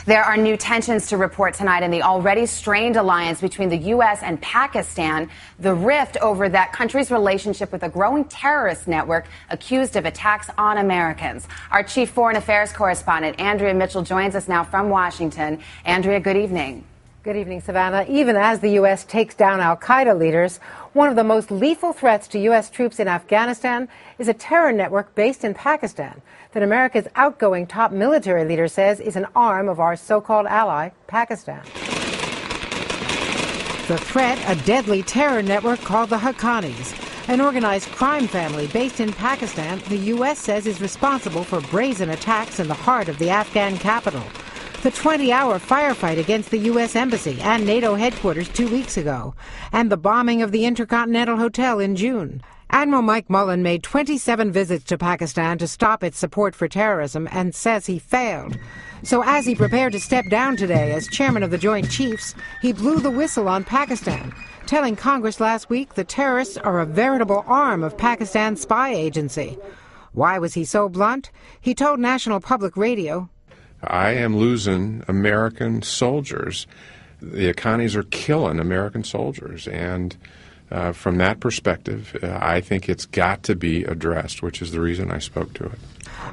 There are new tensions to report tonight in the already strained alliance between the U.S. and Pakistan. The rift over that country's relationship with a growing terrorist network accused of attacks on Americans. Our chief foreign affairs correspondent, Andrea Mitchell, joins us now from Washington. Andrea, good evening. Good evening, Savannah. Even as the U.S. takes down al-Qaeda leaders, one of the most lethal threats to U.S. troops in Afghanistan is a terror network based in Pakistan that America's outgoing top military leader says is an arm of our so-called ally, Pakistan. The threat, a deadly terror network called the Haqqanis, an organized crime family based in Pakistan the U.S. says is responsible for brazen attacks in the heart of the Afghan capital. The 20-hour firefight against the U.S. Embassy and NATO headquarters 2 weeks ago, and the bombing of the Intercontinental Hotel in June. Admiral Mike Mullen made 27 visits to Pakistan to stop its support for terrorism and says he failed. So as he prepared to step down today as chairman of the Joint Chiefs, he blew the whistle on Pakistan, telling Congress last week the terrorists are a veritable arm of Pakistan's spy agency. Why was he so blunt? He told National Public Radio, I am losing American soldiers. The Haqqanis are killing American soldiers, and from that perspective, I think it's got to be addressed, which is the reason I spoke to it.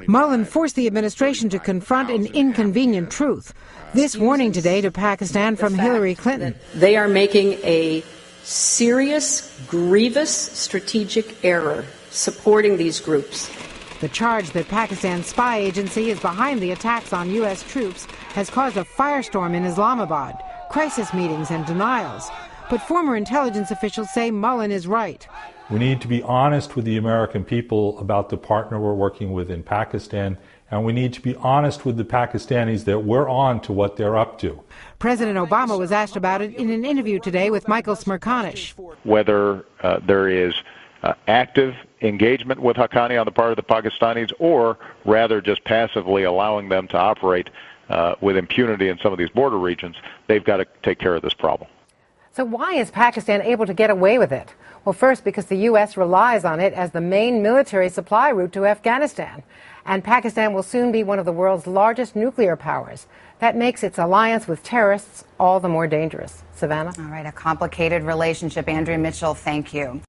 Mullen forced the administration to confront an inconvenient truth. This warning today to Pakistan from Hillary Clinton. They are making a serious, grievous strategic error supporting these groups. The charge that Pakistan's spy agency is behind the attacks on U.S. troops has caused a firestorm in Islamabad, crisis meetings and denials. But former intelligence officials say Mullen is right. We need to be honest with the American people about the partner we're working with in Pakistan, and we need to be honest with the Pakistanis that we're on to what they're up to. President Obama was asked about it in an interview today with Michael Smerconish. Whether there is active engagement with Haqqani on the part of the Pakistanis, or rather just passively allowing them to operate with impunity in some of these border regions, they've got to take care of this problem. So why is Pakistan able to get away with it? Well, first, because the U.S. relies on it as the main military supply route to Afghanistan. And Pakistan will soon be one of the world's largest nuclear powers. That makes its alliance with terrorists all the more dangerous. Savannah? All right, a complicated relationship. Andrea Mitchell, thank you.